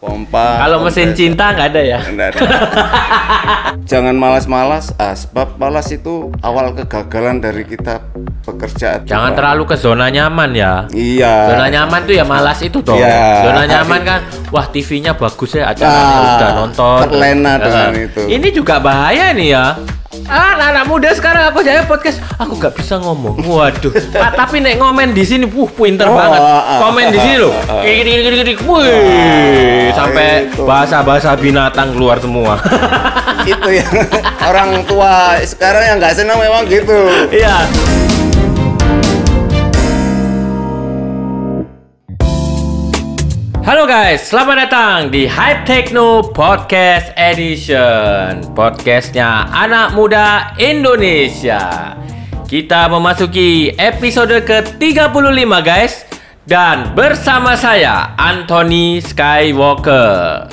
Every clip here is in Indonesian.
Pompa. Kalau mesin cinta nggak ada ya? Nggak ada. Jangan malas-malas, sebab malas itu awal kegagalan dari kita bekerja. Jangan terlalu ke zona nyaman ya. Iya. Zona nyaman tuh ya malas itu toh. Iya. Zona nyaman kan, wah TV-nya bagus ya, acaranya udah nonton. Terlena dengan itu. Ini juga bahaya nih ya. Anak-anak muda sekarang aku aja podcast, aku nggak bisa ngomong. Waduh. Tapi nek ngomen di sini, pinter banget. Komen di sini loh. Gini. Wih, sampai itu. bahasa-bahasa binatang keluar semua. Itu ya. Orang tua sekarang yang nggak senang memang gitu. Iya. Halo guys, selamat datang di Hype Techno Podcast Edition. Podcastnya anak muda Indonesia. Kita memasuki episode ke-35 guys. Dan bersama saya Anthony Skywalker.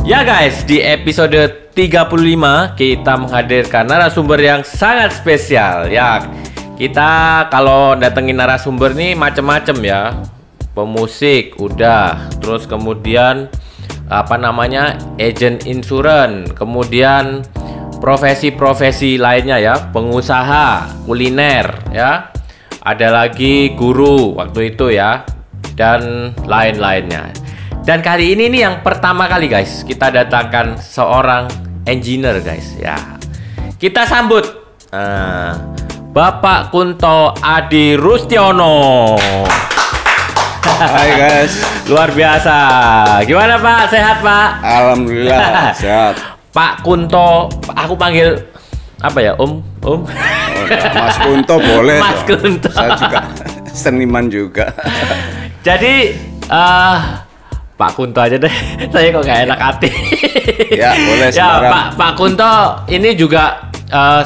Ya guys, di episode 35 kita menghadirkan narasumber yang sangat spesial ya. Kita kalau datengin narasumber nih macem-macem ya. Pemusik udah, terus kemudian agent insurance, kemudian profesi-profesi lainnya ya, pengusaha, kuliner ya. Ada lagi guru waktu itu ya, dan lain-lainnya. Dan kali ini nih yang pertama kali guys, kita datangkan seorang engineer guys ya. Kita sambut Bapak Kunto Adi Rustiono. Hai guys. Luar biasa. Gimana Pak? Sehat Pak? Alhamdulillah sehat. Pak Kunto, aku panggil apa ya? Om? Mas Kunto boleh. Mas dong. Kunto. Saya juga seniman juga. Jadi Pak Kunto aja deh. Saya kok nggak enak hati. Ya boleh ya sekarang. Pak Kunto ini juga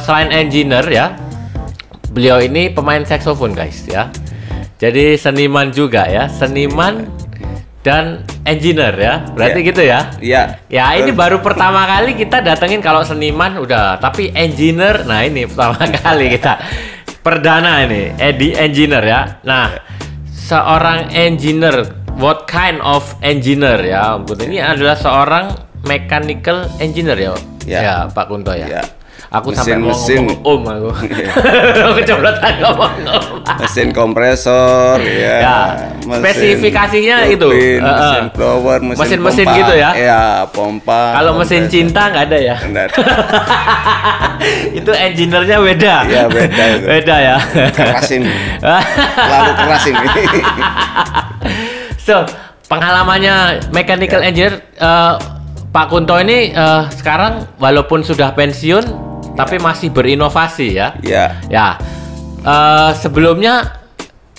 selain engineer ya, beliau ini pemain saksofon guys ya. Jadi seniman juga ya, seniman dan engineer ya. Berarti Ya. gitu ya. Iya. Ya ini baru pertama kali kita datengin, kalau seniman udah, tapi engineer, nah ini pertama kali kita perdana ini engineer ya. Nah, seorang engineer, what kind of engineer ya? Ini adalah seorang mechanical engineer ya. Ya. Ya, Pak Kunto ya. Ya. Aku sampai mau Mesin. ngomong aku. Kecoblosan ngomong. Mesin kompresor ya. Ya, spesifikasinya itu. Mesin blower, Mesin-mesin pompa. gitu ya. Ya, pompa. Kalau mesin cinta nggak ada ya? Nggak ada. Itu engineer-nya beda. Iya, beda itu. Beda ya. Keras ini. Lalu keras ini. So, pengalamannya mechanical engineer Pak Kunto ini sekarang walaupun sudah pensiun tapi masih berinovasi ya. Ya. Ya. Sebelumnya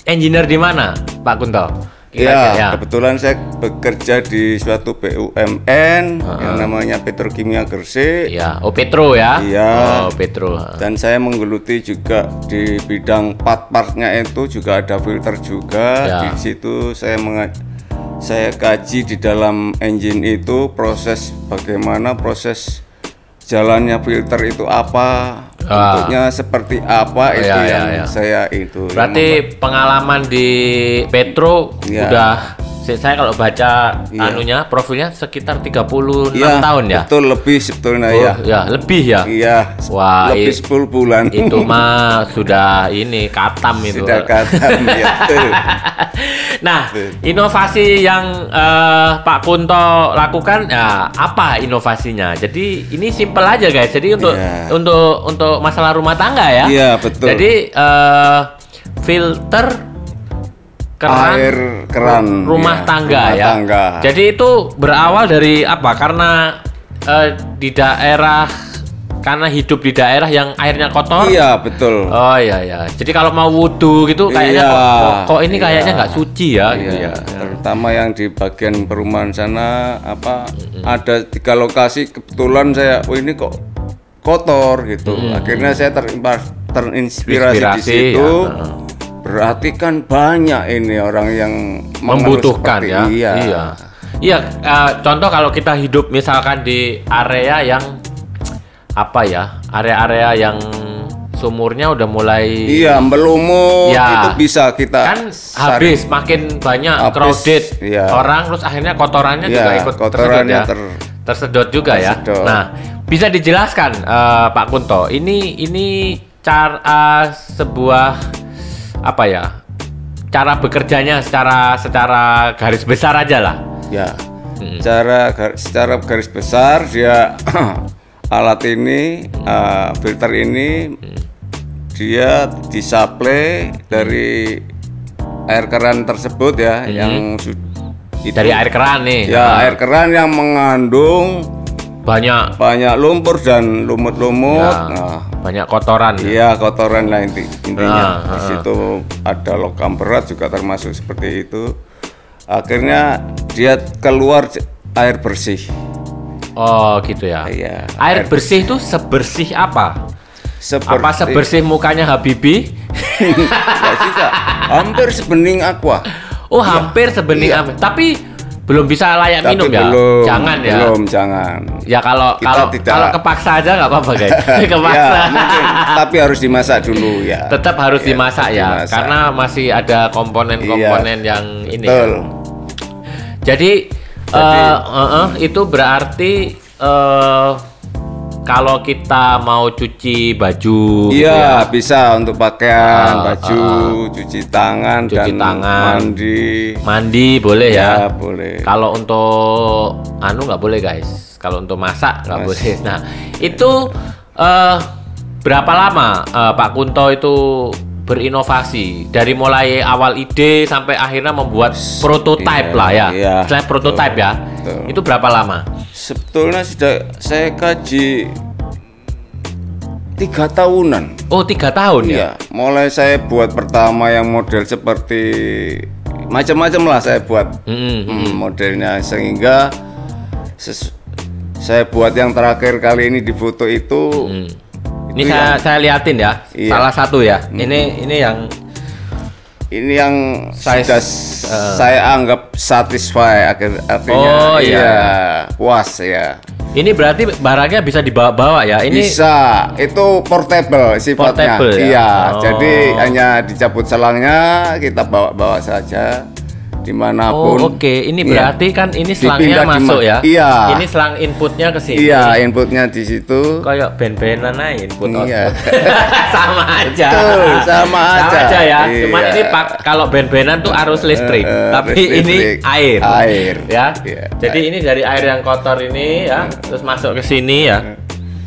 engineer di mana, Pak Kunto? Ya, kebetulan saya bekerja di suatu BUMN yang namanya Petrokimia Gresik. Ya, Petro ya. Iya. Petro. Dan saya menggeluti juga di bidang part-partnya itu juga ada filter juga. Ya. Di situ saya kaji di dalam engine itu bagaimana proses jalannya filter itu apa, bentuknya seperti apa, itu yang saya itu. Berarti pengalaman di Petro udah, saya kalau baca anunya, profilnya sekitar 36 tahun ya? Betul, lebih sebetulnya ya. Ya, lebih ya? Iya, wah, lebih 10 bulan. Itu mah sudah ini katam itu. Sudah katam ya. Nah, inovasi yang Pak Kunto lakukan, ya, apa inovasinya? Jadi ini simple aja guys. Jadi untuk masalah rumah tangga ya. Iya, betul. Jadi filter keran rumah tangga ya. Jadi itu berawal dari apa? Karena di daerah karena hidup di daerah yang airnya kotor. Iya, betul. Oh iya ya. Jadi kalau mau wudhu gitu kayaknya kok ini kayaknya nggak suci ya gitu ya. Terutama yang di bagian perumahan sana ada 3 lokasi kebetulan saya ini kok kotor gitu. Akhirnya saya terinspirasi di situ. Ya. Berarti kan banyak ini orang yang membutuhkan ya. Iya, contoh kalau kita hidup misalkan di area yang apa ya, area-area yang sumurnya udah mulai melumur, itu bisa kita kan habis makin banyak crowded orang, terus akhirnya kotorannya juga ikut tersedot juga ya. Nah, bisa dijelaskan Pak Kunto, ini cara sebuah apa ya, cara bekerjanya secara garis besar aja lah. Ya, secara garis besar dia alat ini, filter ini dia disuplai dari air keran tersebut ya, yang itu, dari air keran nih. Ya, air keran yang mengandung banyak lumpur dan lumut-lumut. Banyak kotoran. Iya, kotoran lah intinya. Di situ ada logam berat juga termasuk seperti itu. Akhirnya dia keluar air bersih. Oh gitu ya. Iya. Air bersih itu sebersih apa? Apa sebersih mukanya Habibie? Enggak juga. Hampir sebening aqua. Oh hampir sebening aqua. Tapi belum bisa layak minum ya. Jangan ya. Belum, jangan. Ya kalau kepaksa aja nggak apa-apa guys. Kepaksa. Ya, mungkin, tapi harus dimasak dulu ya. Tetap harus dimasak ya. Karena masih ada komponen-komponen yang ini. Betul. Ya. Jadi itu berarti kalau kita mau cuci baju, bisa untuk pakaian, baju, cuci tangan, mandi boleh ya. Boleh. Kalau untuk nggak boleh guys. Kalau untuk masak nggak boleh. Nah itu berapa lama Pak Kunto itu berinovasi dari mulai awal ide sampai akhirnya membuat prototype lah ya. Selain prototype ya. Betul. Itu berapa lama? Sebetulnya sudah saya kaji 3 tahunan. Oh 3 tahun ya? Mulai saya buat pertama yang model seperti macam-macam lah saya buat modelnya, sehingga saya buat yang terakhir kali ini di foto itu. Ini saya liatin ya, salah satu ya. Ini yang sudah saya anggap satisfy artinya puas ya. Ini berarti barangnya bisa dibawa-bawa ya? Ini bisa, itu portable sifatnya. Portable, ya? Jadi hanya dicabut selangnya, kita bawa-bawa saja dimanapun. Ini berarti kan ini selangnya masuk ya? Iya. Ini selang inputnya ke sini. Iya, inputnya di situ. Kayak band-bandan aja input output. sama aja. Betul, sama aja ya. Cuma ini kalau band-bandan tuh arus listrik, tapi ini air. Ya. Jadi ini dari air yang kotor ini ya, terus masuk ke sini ya.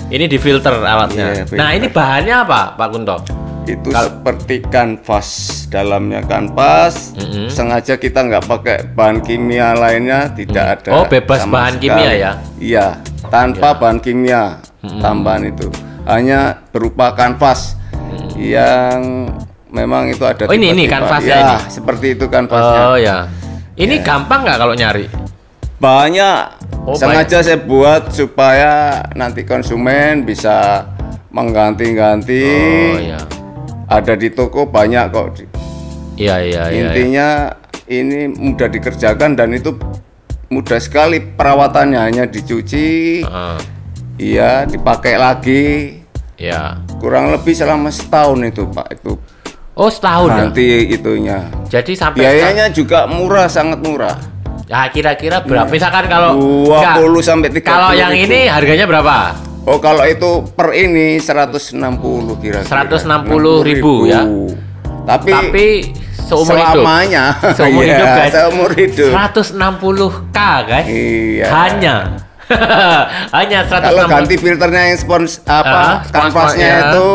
Ini difilter alatnya. Nah, ini bahannya apa, Pak Kunto? Itu seperti kanvas, dalamnya kanvas. Sengaja kita nggak pakai bahan kimia lainnya, tidak ada. Oh, bebas bahan kimia ya? Iya, tanpa bahan kimia tambahan itu, hanya berupa kanvas yang memang itu ada. Oh ini kanvasnya ini. Seperti itu kanvasnya. Oh ya. Ini gampang nggak kalau nyari? Banyak. Sengaja saya buat supaya nanti konsumen bisa mengganti-ganti. Oh ya. Ada di toko banyak kok. Iya. Intinya ini mudah dikerjakan dan itu mudah sekali perawatannya, hanya dicuci, dipakai lagi. Ya. Kurang lebih selama setahun itu Pak itu. Oh setahun nanti itunya. Jadi sampai biayanya juga murah, sangat murah. Ya kira-kira berapa? Misalkan kalau 20 sampai 30. Kalau yang ini harganya berapa? Oh kalau itu per ini 160 kira-kira. 160.000 ya. Tapi seumur selamanya. Seumur hidup guys. Seumur hidup. 160k guys. Iya. Hanya 160. Kalau ganti filternya yang kanvasnya itu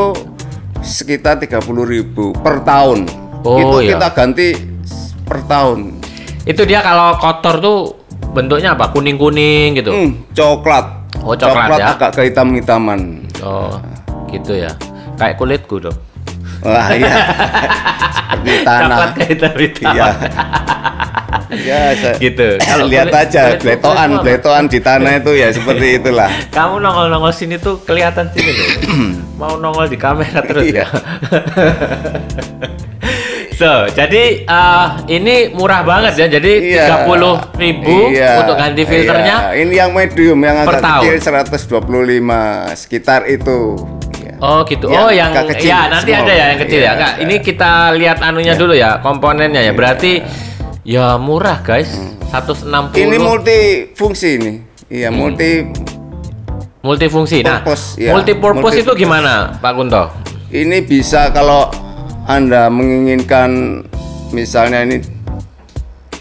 sekitar 30.000 per tahun. Itu kita ganti per tahun. Itu dia kalau kotor tuh bentuknya apa? Kuning-kuning gitu. Coklat. Oh coklat ya. Agak kehitam-hitaman. Oh, gitu ya. Kayak kulitku dong. Wah iya. Seperti tanah. Coklat kayak dari Iya. Ya, gitu. Kalau lihat aja bletoan di tanah itu ya seperti itulah. Kamu nongol-nongol sini tuh kelihatan sini loh. Mau nongol di kamera terus ya. So, jadi ini murah banget ya. Jadi 30.000 untuk ganti filternya. Ini yang medium, yang agak kecil 125 sekitar itu. Oh gitu. Oh yang kecil, ya nanti small. Ada ya yang kecil ya. Enggak, ini kita lihat anunya dulu ya, komponennya ya. Berarti ya murah guys. 160. Ini multifungsi ini. Iya, multifungsi. Nah, multipurpose itu gimana, Pak Kunto? Ini bisa kalau Anda menginginkan, misalnya ini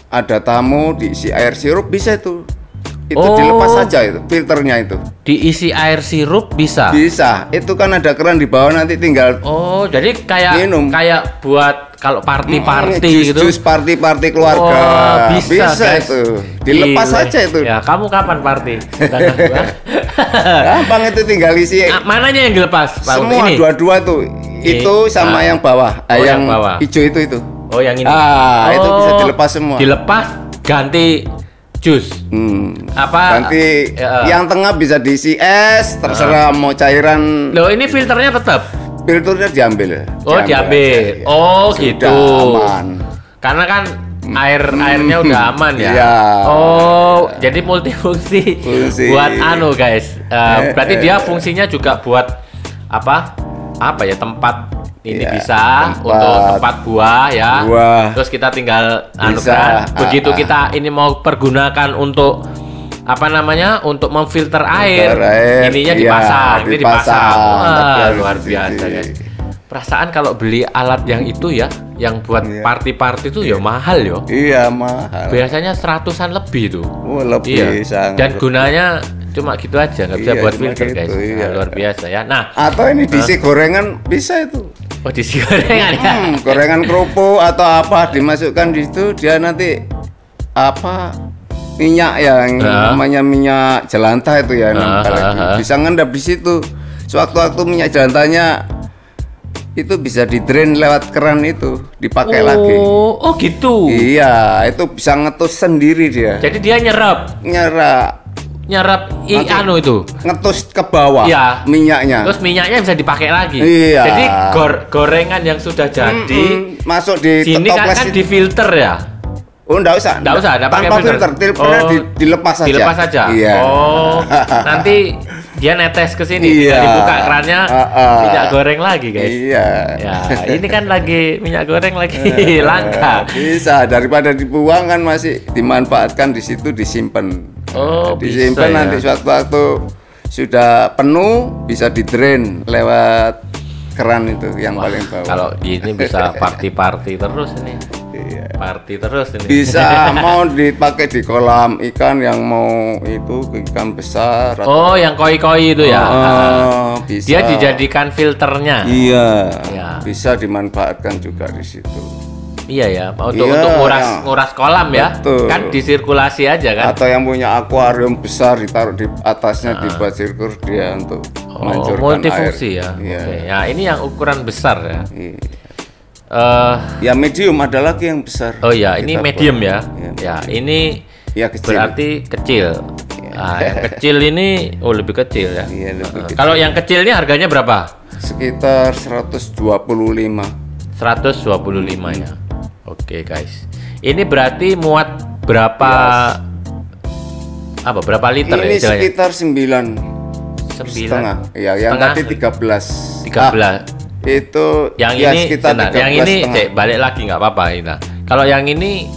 ada tamu diisi air sirup, bisa itu dilepas saja itu filternya itu. Diisi air sirup bisa? Bisa. Itu kan ada keran di bawah, nanti tinggal. Oh, jadi kayak minum. Kayak buat kalau party gitu. Jus party keluarga. Oh, bisa itu. Dilepas saja itu. Ya, kamu kapan party? Gampang itu, tinggal isi. Mananya yang dilepas? Semua dua-dua tuh. Itu sama yang bawah. Yang bawah. Hijau itu. Oh, yang ini. Itu bisa dilepas semua. Dilepas ganti jus. Ganti yang tengah bisa diisi es, terserah mau cairan. Loh, ini filternya tetap. Filternya diambil. Oh, diambil. Oh, gitu. Aman. Karena kan airnya udah aman ya. Iya. Oh, jadi multifungsi. Buat guys. Berarti dia fungsinya juga buat apa ya, tempat ini bisa untuk tempat buah ya. Terus kita tinggal kan. Begitu kita ini mau pergunakan untuk untuk memfilter air, ininya dipasang. Ini dipasang. Wah, luar biasa guys. Perasaan kalau beli alat yang itu ya, yang buat party itu ya mahal yo. Iya, mahal. Biasanya 100-an lebih tuh. Oh, lebih sangat. Dan gunanya cuma gitu aja, nggak bisa buat filter guys. Luar biasa ya. Nah, atau ini diisi gorengan bisa itu. Oh, diisi gorengan ya. Gorengan kerupuk atau apa dimasukkan di situ, dia nanti minyak yang namanya minyak jelantah itu ya, bisa ngendap di situ. Sewaktu-waktu minyak jelantahnya itu bisa di drain lewat keran itu, dipakai lagi. Oh gitu. Iya, itu bisa ngetus sendiri dia. Jadi dia nyerap itu ngetus ke bawah minyaknya. Terus minyaknya bisa dipakai lagi. Iya. Jadi gorengan yang sudah jadi masuk di sini kan difilter ya. Oh, enggak usah pakai filter. Dilepas saja. Dilepas saja. Iya. Oh, nanti dia netes ke sini, tinggal dibuka kerannya, minyak goreng lagi, guys. Iya. Ya, ini kan lagi minyak goreng lagi langka. Bisa, daripada dibuang kan masih dimanfaatkan di situ, disimpan. Oh, disimpan bisa, nanti suatu-waktu sudah penuh bisa di-drain lewat keran itu yang paling bawah. Kalau gini bisa party terus ini. Party terus ini. Bisa mau dipakai di kolam ikan yang mau itu ikan besar. Oh, yang koi-koi itu ya. Bisa. Dia dijadikan filternya. Iya. Bisa dimanfaatkan juga di situ. Iya ya, untuk nguras kolam ya. Betul. Kan disirkulasi aja kan. Atau yang punya akuarium besar ditaruh di atasnya dibuat sirkur dia untuk menghancurkan multifungsi air. Ya. Oke. Ya, ini yang ukuran besar ya. Iya. Ya medium, ada lagi yang besar. Oh ya, ini medium ya. Ya, ini kecil. Berarti kecil. Yang kecil ini lebih kecil ya. Iya, lebih kecil. Kalau yang kecil ini harganya berapa? Sekitar 125. 125 ya. Oke, guys. Ini berarti muat berapa berapa liter ini ya? Ini sekitar 9,5. Ya, yang tadi 13. Itu yang ini sekitar yang ini balik lagi nggak apa-apa ini. Kalau yang ini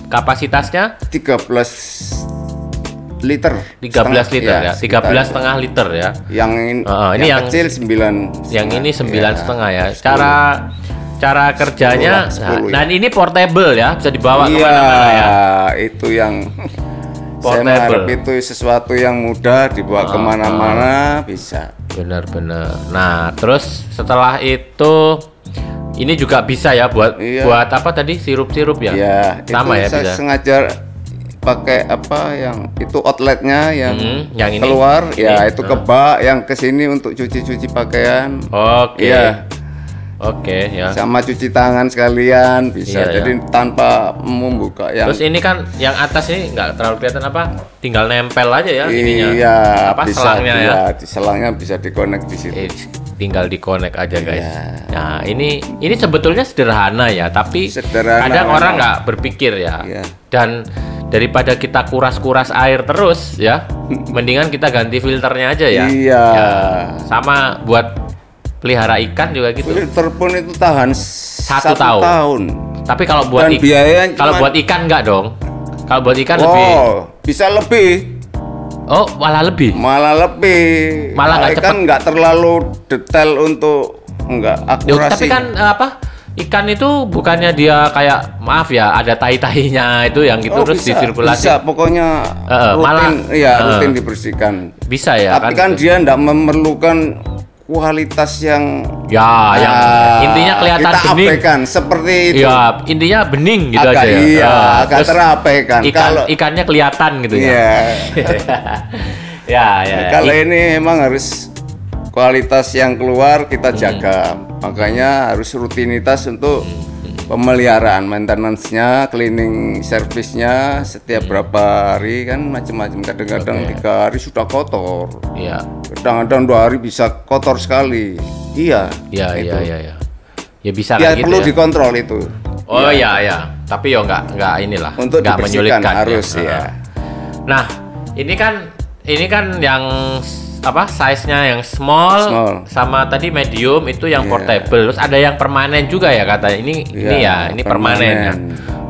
kapasitasnya 13 liter. 13 liter ya. 13,5 liter ya. Yang ini yang kecil 9. Yang ini 9,5 ya. Cara kerjanya 10, nah ini portable ya, bisa dibawa kemana-mana ya. Itu yang portable. Saya harap itu sesuatu yang mudah dibawa kemana-mana bisa. Benar-benar. Nah, terus setelah itu ini juga bisa ya buat apa tadi, sirup-sirup ya? Iya. Sama itu ya saya bisa. Sengaja pakai apa yang itu outletnya yang yang ini keluar ini. Ya itu ke bak, yang kesini untuk cuci pakaian. Oke. Iya. Oke ya. Sama cuci tangan sekalian bisa. Iya, jadi tanpa membuka yang. Terus ini kan yang atas ini nggak terlalu kelihatan apa? Tinggal nempel aja ya ininya. Iya. Apa bisa, selangnya ya? Di selangnya bisa dikonek di situ. Tinggal dikonek aja guys. Iya. Nah ini sebetulnya sederhana ya, tapi Sederhana, kadang orang nggak berpikir ya. Iya. Dan daripada kita kuras-kuras air terus ya, mendingan kita ganti filternya aja ya. Iya. Ya, sama buat pelihara ikan juga gitu. Filter pun itu tahan Satu 1 tahun. tahun. Tapi kalau buat Dan biayanya kalau cuman- buat ikan enggak dong. Kalau buat ikan lebih. Bisa lebih. Oh, malah lebih. Malah lebih. Malah nggak Ikan nggak terlalu detail untuk nggak Loh, akurasi. tapi kan ikan itu bukannya dia kayak maaf ya ada tai-tainya itu yang gitu terus disirkulasi. Bisa, pokoknya rutin, rutin dibersihkan. Bisa ya. Tapi kan dia nggak memerlukan kualitas yang yang intinya kelihatan kita bening. abaikan seperti itu. Ya, intinya bening gitu agak, aja ya. Iya, agak Terus terabaikan. Kalau ikannya kelihatan gitu iya. ya. Kalau ini emang harus kualitas yang keluar kita jaga. Makanya harus rutinitas untuk pemeliharaan, maintenance-nya, cleaning service-nya setiap berapa hari kan macam-macam. Kadang-kadang 3 hari sudah kotor. Iya. Kadang-kadang 2 hari bisa kotor sekali. Iya. Iya. Ya bisa Ya kayak gitu perlu ya. dikontrol itu. Oh ya. Tapi yo nggak inilah. Untuk nggak dibersihkan menyulitkan harus ya. Nah, ini kan yang size-nya yang small sama tadi medium itu yang portable. Terus ada yang permanen juga ya katanya. Ini permanen ya.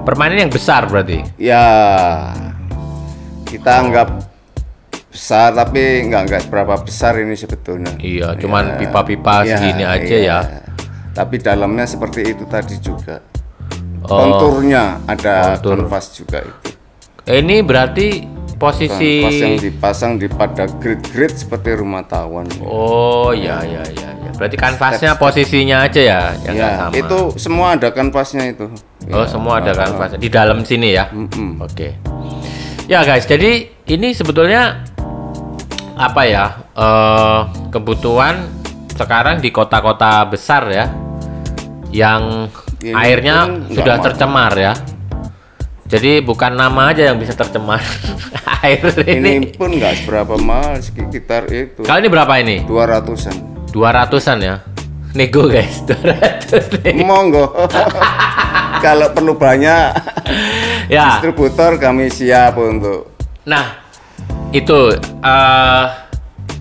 Permanen yang besar berarti. Ya. Kita anggap besar tapi nggak seberapa besar ini sebetulnya. Iya, cuman pipa-pipa segini aja ya. Tapi dalamnya seperti itu tadi juga. Konturnya ada kanvas juga itu. Ini berarti posisi kanvas yang dipasang pada grid-grid seperti rumah tawon. Oh ya. Berarti kanvasnya posisinya aja ya yang nggak sama. Itu semua ada kanvasnya itu. Oh, semua ada kanvasnya di dalam sini ya. Oke. Ya guys, jadi ini sebetulnya kebutuhan sekarang di kota-kota besar ya, yang Ini airnya pun sudah nggak tercemar ya. Jadi bukan nama aja yang bisa tercemar. Air Ini pun nggak seberapa mahal, sekitar itu. Kalau ini berapa ini? 200-an. 200-an ya. Nego guys, 200 nih. Monggo. Kalau perlu banyak Ya. distributor kami siap untuk Itu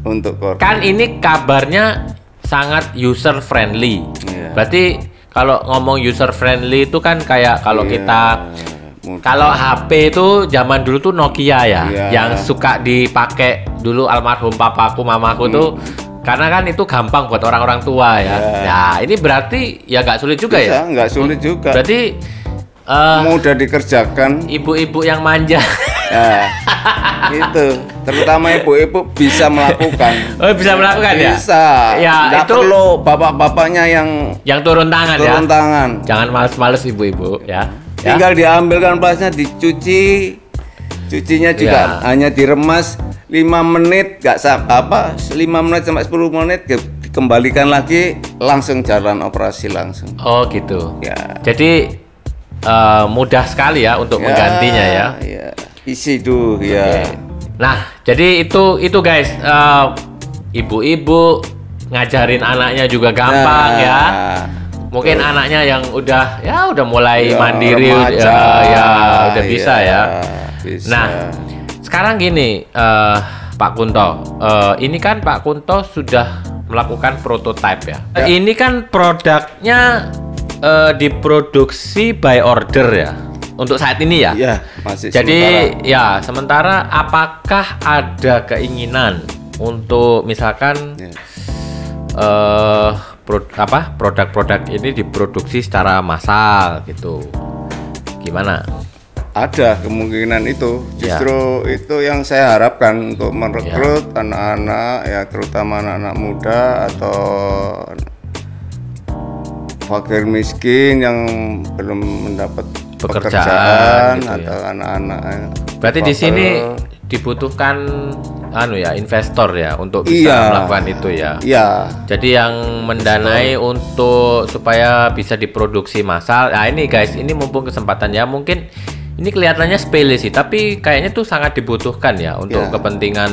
untuk korban. kan ini kabarnya sangat user friendly. Iya. Berarti kalau ngomong user friendly itu kan kayak kalau kita kalau HP itu zaman dulu tuh Nokia ya, yang suka dipakai dulu almarhum papaku, mamaku tuh karena kan itu gampang buat orang-orang tua ya. Nah, ini berarti ya nggak sulit juga ya? Nggak sulit juga. Berarti mudah dikerjakan. ibu-ibu yang manja. Nah, itu terutama ibu-ibu bisa melakukan. Oh, bisa melakukan ya? Bisa. Ya, nggak itu perlu bapak-bapaknya yang turun tangan ya. turun tangan. Jangan males-males ibu-ibu ya. Tinggal diambilkan plasnya, dicuci. Cucinya juga hanya diremas 5 menit, 5 menit sampai 10 menit dikembalikan lagi, langsung jalan operasi langsung. Oh, gitu. Ya. Jadi mudah sekali ya untuk menggantinya ya. Ya. Isi tuh ya. Nah, jadi itu guys, ibu-ibu ngajarin anaknya juga gampang ya. Mungkin anaknya yang udah mulai mandiri remaja, udah bisa ya. Bisa. Nah, sekarang gini Pak Kunto, ini kan Pak Kunto sudah melakukan prototype ya. Ini kan produknya diproduksi by order ya. Untuk saat ini ya. Iya, masih Jadi sementara. sementara apakah ada keinginan untuk misalkan produk-produk ini diproduksi secara massal gitu? Gimana? Ada kemungkinan itu. Justru itu yang saya harapkan untuk merekrut anak-anak ya, terutama anak-anak muda atau fakir miskin yang belum mendapat pekerjaan gitu atau ya. anak-anak. Berarti di sini dibutuhkan investor ya untuk bisa melakukan itu ya. Iya. Jadi yang mendanai untuk supaya bisa diproduksi massal. Nah ini guys, ini mumpung kesempatan ya, mungkin ini kelihatannya sepele sih, tapi kayaknya tuh sangat dibutuhkan ya untuk kepentingan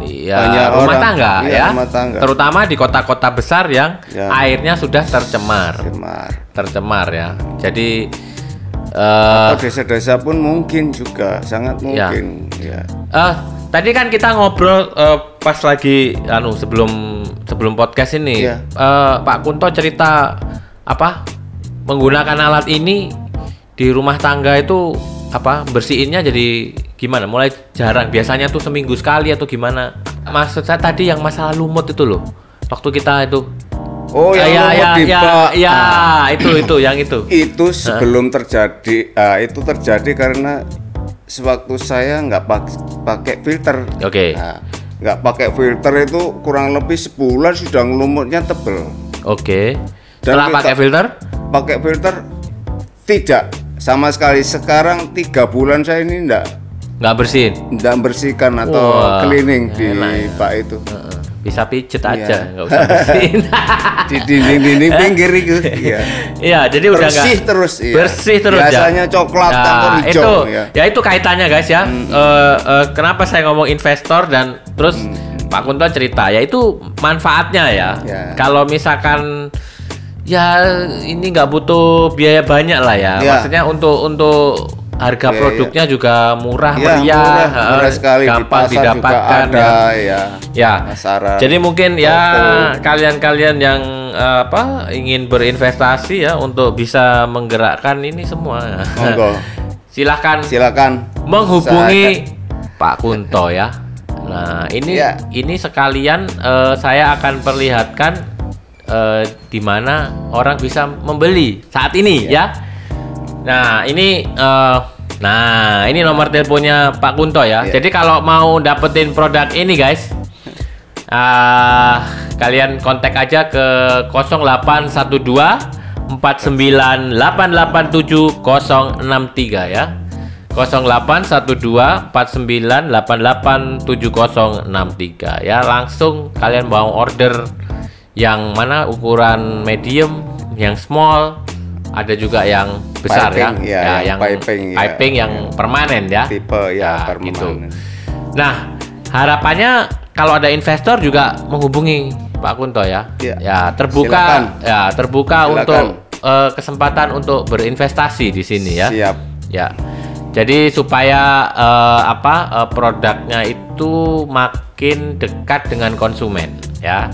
ya rumah tangga ya. Rumah tangga. Terutama di kota-kota besar yang airnya sudah tercemar ya. Jadi atau desa-desa pun mungkin juga sangat mungkin ya. Tadi kan kita ngobrol pas lagi sebelum podcast ini Pak Kunto cerita menggunakan alat ini di rumah tangga itu bersihinnya jadi gimana, mulai jarang, biasanya tuh seminggu sekali atau gimana. Maksud saya tadi yang masalah lumut itu loh, waktu kita itu itu yang itu sebelum terjadi. Itu terjadi karena sewaktu saya nggak pakai filter. Oke. Nggak pakai filter itu kurang lebih sebulan sudah lumutnya tebel. Oke. Setelah pakai filter? Pakai filter tidak sama sekali. Sekarang 3 bulan saya ini nggak bersihkan atau cleaning di Pak itu. Bisa pijet aja, nggak usah bersihin. Di dinding pinggir itu. Iya, jadi udah bersih terus. Biasanya coklat campur hijau. Itu kaitannya guys ya. Kenapa saya ngomong investor dan terus Pak Kunto cerita, yaitu manfaatnya ya. Kalau misalkan ini nggak butuh biaya banyak lah ya. Maksudnya untuk harga produknya juga murah meriah, murah sekali, gampang di didapatkan ada, Pasaran. Jadi mungkin kalian-kalian yang ingin berinvestasi ya untuk bisa menggerakkan ini semua. Silakan menghubungi Pak Kunto ya. Nah, ini sekalian saya akan perlihatkan di mana orang bisa membeli saat ini ya. Nah, ini nomor teleponnya Pak Kunto ya. Jadi kalau mau dapetin produk ini guys, kalian kontak aja ke 0812 4988763 ya. 0812 4988763 ya. Langsung kalian mau order yang mana, ukuran medium, yang small, ada juga yang besar piping, yang piping yang permanen ya. Tipe permanen. Gitu. Nah, harapannya kalau ada investor juga menghubungi Pak Kunto ya. Terbuka Silakan. untuk kesempatan untuk berinvestasi di sini ya. Siap. Ya. Jadi supaya produknya itu makin dekat dengan konsumen ya.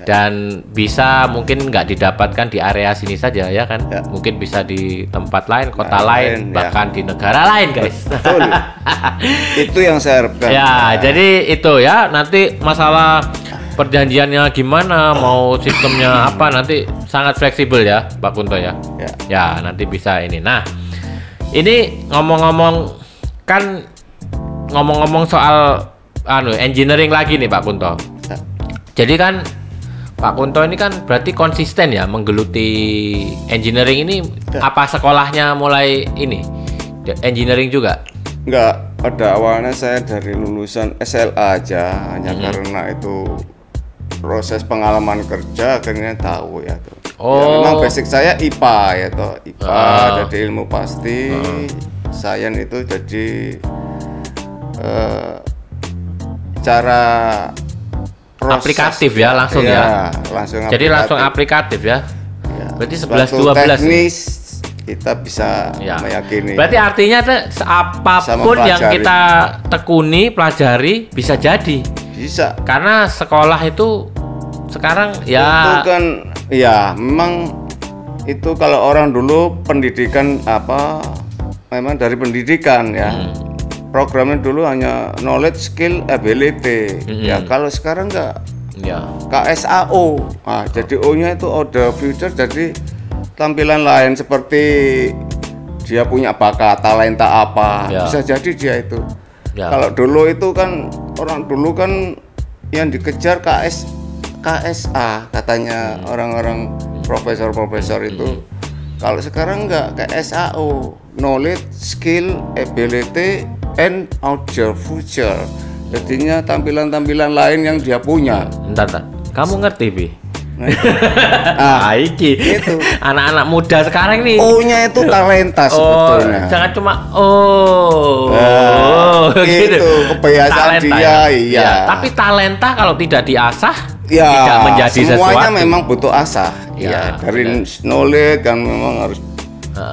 Dan bisa mungkin nggak didapatkan di area sini saja ya kan, mungkin bisa di tempat lain, kota lain, bahkan di negara lain guys. Betul. Itu yang saya harapkan. Jadi itu ya, nanti masalah perjanjiannya gimana, mau sistemnya apa, nanti sangat fleksibel ya Pak Kunto ya. Nanti bisa ini. Nah, ini ngomong-ngomong soal engineering lagi nih Pak Kunto. Jadi kan Pak Kunto ini kan berarti konsisten ya menggeluti engineering ini. Apa sekolahnya mulai ini engineering juga? Enggak, pada awalnya saya dari lulusan SLA aja, hanya karena itu proses pengalaman kerja akhirnya tahu ya tuh. Memang basic saya IPA ya toh, IPA jadi ilmu pasti, sains itu jadi cara aplikatif ya langsung jadi langsung aplikatif ya. Berarti 11-12 teknis kita bisa meyakini. Berarti artinya apapun yang kita tekuni, pelajari bisa jadi. Bisa. Karena sekolah itu sekarang itu kan memang itu kalau orang dulu pendidikan memang dari pendidikan ya. Programnya dulu hanya knowledge, skill, ability. Kalau sekarang enggak. KSAO. Jadi O-nya itu order future, jadi tampilan lain seperti dia punya bakat, talenta apa. Bisa jadi dia itu. Kalau dulu itu kan orang dulu kan yang dikejar KSA katanya orang-orang profesor-profesor itu. Kalau sekarang enggak, KSAO. knowledge, skill, ability, and outdoor future. Jadinya tampilan-tampilan lain yang dia punya. Entar. Kamu ngerti, Bi? Iki itu anak-anak muda sekarang nih. O-nya itu talenta sebetulnya. Jangan cuma gitu. Itu kebiasaan talenta, dia, ya? iya. Ya, tapi talenta kalau tidak diasah ya, tidak menjadi semuanya sesuatu. memang butuh asah. Ya, dari knowledge kan memang harus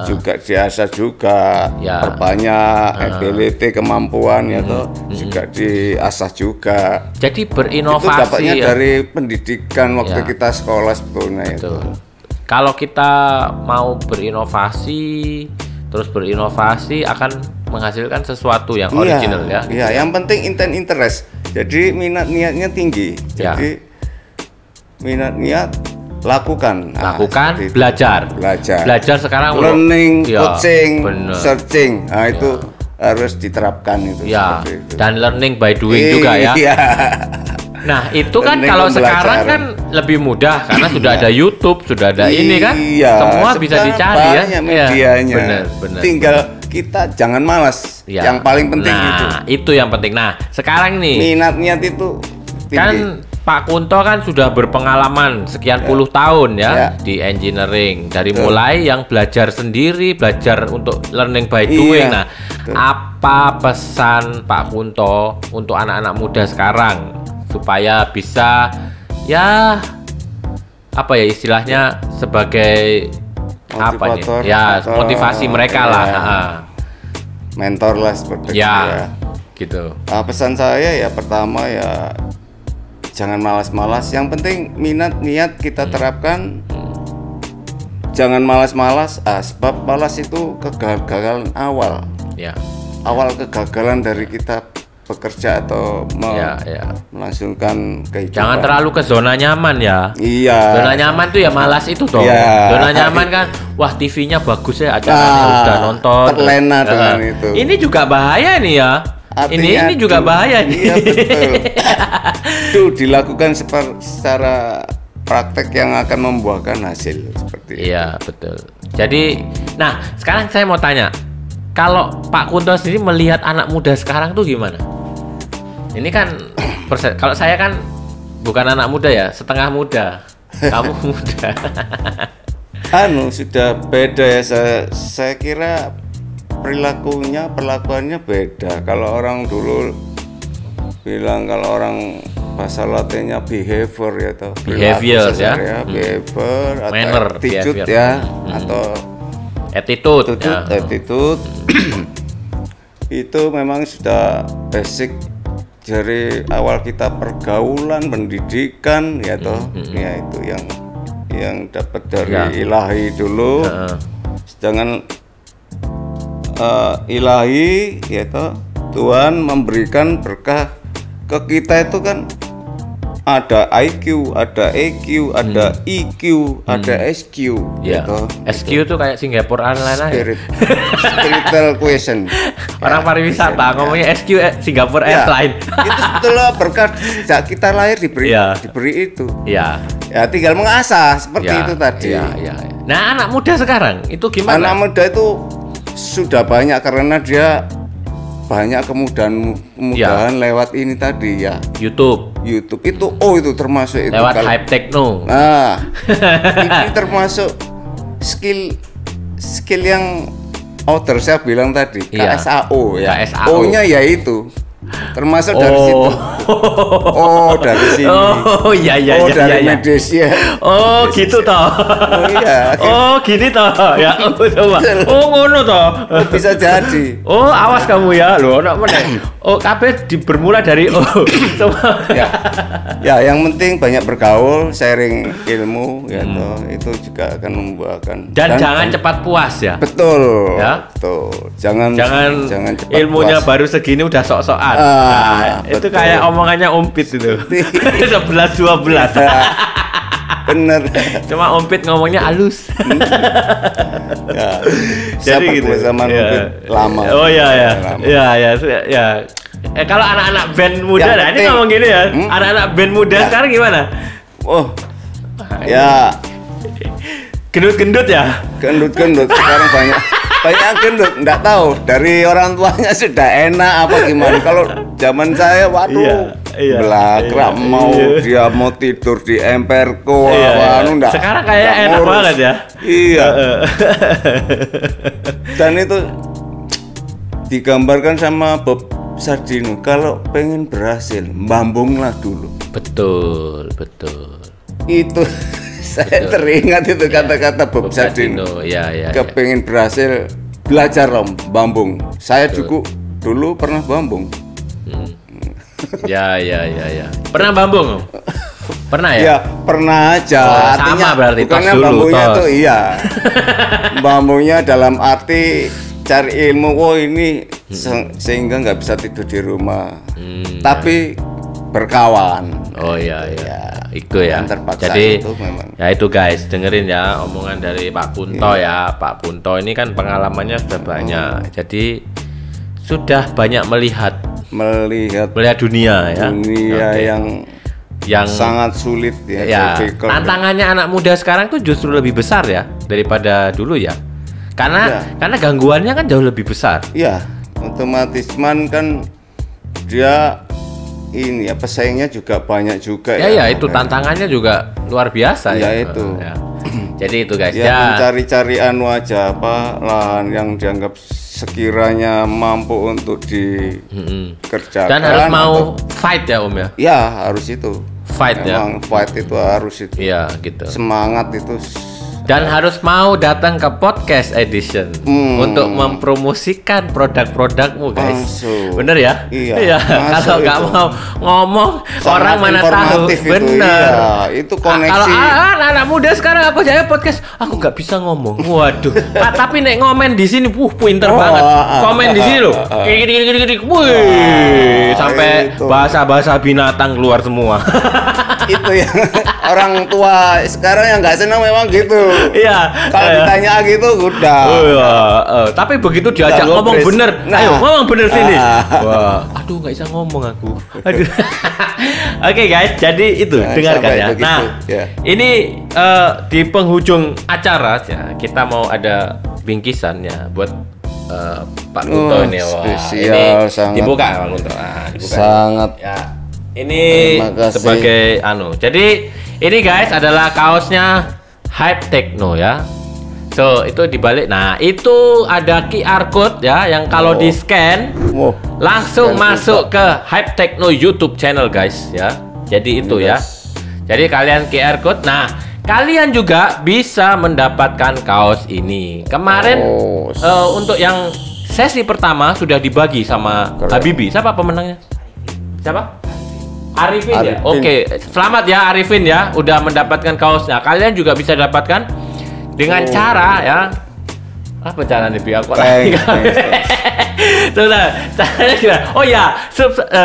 juga diasah juga, perbanyak ability, kemampuan ya toh juga diasah juga. Jadi berinovasi itu dapatnya dari pendidikan waktu kita sekolah sebetulnya. Itu kalau kita mau berinovasi akan menghasilkan sesuatu yang original ya. Iya, yang penting intent interest. Jadi minat niatnya tinggi. Jadi minat niat lakukan belajar sekarang learning, coaching, searching, itu harus diterapkan itu, dan learning by doing juga ya. Nah itu kan kalau sekarang kan lebih mudah karena sudah ada YouTube, sudah ada ini kan, semua bisa dicari ya. Medianya. Bener. Tinggal kita jangan malas. Yang paling penting itu yang penting. Nah sekarang nih minat niat itu tinggi. Kan Pak Kunto kan sudah berpengalaman sekian puluh tahun di engineering, dari mulai yang belajar sendiri, belajar untuk learning by doing. Nah, apa pesan Pak Kunto untuk anak-anak muda sekarang supaya bisa istilahnya sebagai motivator, motivasi mereka lah, mentor lah seperti itu gitu. Pesan saya pertama jangan malas-malas, yang penting minat niat kita terapkan. Jangan malas-malas, sebab malas itu kegagalan awal. Awal kegagalan dari kita bekerja atau melangsungkan kehidupan. Jangan terlalu ke zona nyaman ya. Zona nyaman tuh malas itu toh. Zona nyaman kan, wah TV-nya bagus ya, acaranya udah nonton. Terlena dengan itu. Ini juga bahaya nih ya. Artinya ini juga bahaya nih. Iya betul. Itu dilakukan secara praktek yang akan membuahkan hasil seperti itu. Iya betul. Jadi, nah sekarang saya mau tanya, kalau Pak Kunto sendiri melihat anak muda sekarang tuh gimana? Ini kan kalau saya kan bukan anak muda ya, setengah muda. Kamu muda. Sudah beda ya, saya kira perlakuannya beda. Kalau orang dulu bilang, kalau orang bahasa Latinnya behavior behavior behavior atau manner, attitude atau attitude itu memang sudah basic dari awal kita pergaulan, pendidikan itu yang dapat dari ilahi dulu. Sedangkan ilahi Tuhan memberikan berkah ke kita itu kan ada IQ, ada EQ, ada EQ, ada SQ. SQ itu kayak Singapore Airlines. Spiritual question. Orang pariwisata ngomongnya SQ Singapore Airlines. Itu sebetulnya berkah sejak kita lahir diberi itu. Tinggal mengasah seperti itu tadi. Nah, anak muda sekarang itu gimana? Anak muda itu sudah banyak karena dia banyak kemudahan lewat ini tadi YouTube itu termasuk itu lewat hype techno. Ini termasuk skill yang outer saya bilang tadi, KSAO O-nya itu termasuk dari situ. Dari sini. Dari Malaysia. Gitu toh. Gini toh. Ya, coba. Ngono toh. Bisa jadi. Awas kamu ya. Loh, anak meneh. Kabeh bermula dari yang penting banyak bergaul, sharing ilmu itu juga akan membuahkan. Dan jangan cepat puas ya. Betul. Betul. Jangan cepat ilmunya puas. baru segini udah sok-sokan. Itu kayak omongannya Umpit itu. 11-12. Bener. Cuma Umpit ngomongnya halus. Jadi gitu. Sama Umpit lama. Kalau anak-anak band muda, ini ngomong gini ya. Anak-anak band muda sekarang gimana? Gendut-gendut ya. Gendut sekarang banyak. banyak kan nggak tahu dari orang tuanya sudah enak apa gimana. Kalau zaman saya waduh belakrak mau dia mau tidur di emperko nggak. Sekarang kayak enak ngurus banget ya. Iya. Dan itu digambarkan sama Bob Sardino, kalau pengen berhasil bambunglah dulu. Betul. Itu saya teringat itu kata-kata Bob Sardino. Kepengen berhasil belajar Om bambung. Saya juga dulu pernah bambung. Ya. Pernah bambung Om? Pernah ya? Ya pernah aja. Artinya sama berarti bukannya dulu, bambunya tuh iya. Bambunya dalam arti cari ilmu. Oh ini sehingga nggak bisa tidur di rumah. Tapi berkawan. Oh iya. Itu ya. Jadi itu memang. Ya itu guys, dengerin ya omongan dari Pak Punto ya. Pak Punto ini kan pengalamannya sudah banyak. Jadi sudah banyak melihat dunia ya. Dunia yang sangat sulit ya. Tantangannya anak muda sekarang tuh justru lebih besar ya daripada dulu ya. Karena gangguannya kan jauh lebih besar. Iya, otomatis kan dia ini ya pesaingnya juga banyak juga ya. Ya itu tantangannya juga luar biasa ya. Itu. Ya. Jadi itu guys ya. Mencari-cari aja lahan yang dianggap sekiranya mampu untuk dikerjakan. Dan harus mau fight ya Om ya. Ya harus itu. Fight memang ya. Fight itu harus itu. Iya gitu. Semangat itu. Dan harus mau datang ke podcast edition untuk mempromosikan produk-produkmu guys. Bener ya? Iya. Kalau nggak mau ngomong orang mana tahu. Bener. Iya, itu koneksi. Kalau anak muda sekarang aku jaya podcast, aku nggak bisa ngomong. Waduh. Tapi nek ngomen di sini, pinter banget. Komen di sini loh. Gini. Wih, sampai bahasa-bahasa binatang keluar semua. Itu yang orang tua sekarang yang nggak senang memang gitu. Iya. Kalau ditanya gitu udah. Tapi begitu diajak ngomong bener, ayo ngomong bener sini. Wah, aduh nggak bisa ngomong aku. Aduh. Oke guys, jadi itu dengarkan ya. Begitu. Nah, ini di penghujung acara ya, kita mau ada bingkisan ya buat Pak Kunto ini. Wah, ini dibuka Pak Kunto. Dibuka. Sangat. Ya. Ini sebagai Jadi ini guys adalah kaosnya Hype Techno ya. So itu dibalik. Nah itu ada QR code ya yang kalau di scan langsung masuk ke Hype Techno YouTube channel guys ya. Jadi itu ya. Jadi kalian QR code. Nah kalian juga bisa mendapatkan kaos ini. Kemarin untuk yang sesi pertama sudah dibagi sama Habibie. Siapa pemenangnya? Siapa? Arifin ya? Oke, selamat ya Arifin ya, udah mendapatkan kaosnya. Kalian juga bisa dapatkan dengan cara ya. Apa cara nih aku lagi? Caranya gimana? Oh ya,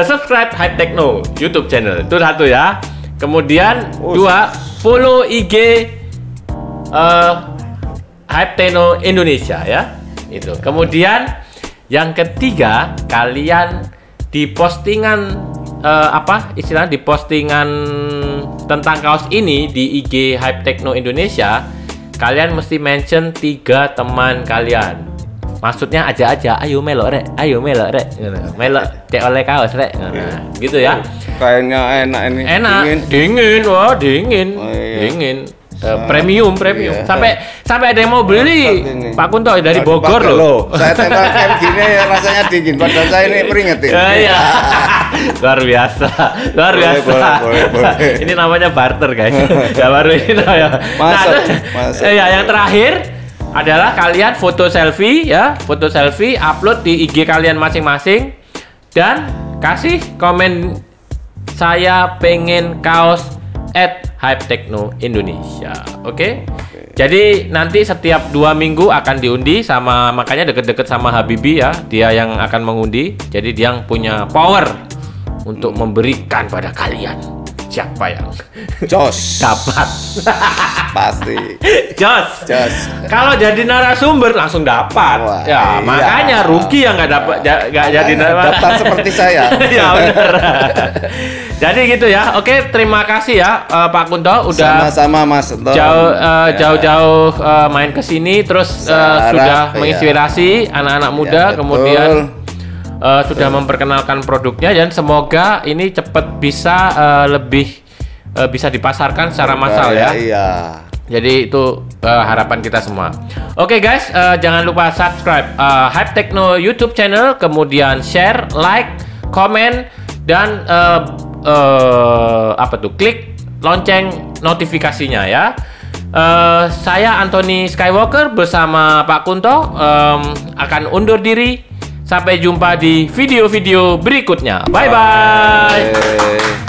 subscribe Hype Techno YouTube channel. Itu satu ya. Kemudian dua, follow IG Hype Techno Indonesia ya. Itu. Kemudian yang ketiga, kalian di postingan di postingan tentang kaos ini di IG Hype Techno Indonesia, kalian mesti mention 3 teman kalian. Maksudnya aja ayo melok rek, melok cek oleh kaos rek, gitu ya. Kayaknya enak ini. Enak, dingin. Premium. Sampai ada yang mau beli Pak Kunto dari Bogor loh. Saya tempelkan gini ya rasanya dingin. Padahal saya ini peringetin. Iya. Luar biasa. Boleh. Ini namanya barter guys. Ya baru ini ya. Masuk. Yang terakhir adalah kalian foto selfie ya, upload di IG kalian masing-masing dan kasih komen saya pengen kaos @Hype Techno Indonesia. Oke? Jadi nanti setiap 2 minggu akan diundi makanya deket-deket sama Habibie ya. Dia yang akan mengundi. Jadi dia yang punya power untuk memberikan pada kalian. Siapa yang Jos dapat? Pasti. Jos. Kalau jadi narasumber langsung dapat. Wah, makanya rugi yang nggak dapat, nggak jadi narasumber. Daftar seperti saya. Ya benar. Jadi gitu ya. Oke, terima kasih ya Pak Kunto udah sama-sama Mas Ento. Jauh-jauh main ke sini terus sudah menginspirasi anak-anak muda, kemudian sudah memperkenalkan produknya dan semoga ini cepat bisa lebih bisa dipasarkan secara massal ya. Iya. Jadi itu harapan kita semua. Oke guys, jangan lupa subscribe Hype Techno YouTube channel, kemudian share, like, komen, dan klik lonceng notifikasinya ya. Saya Anthony Skywalker bersama Pak Kunto akan undur diri. Sampai jumpa di video-video berikutnya. Bye bye.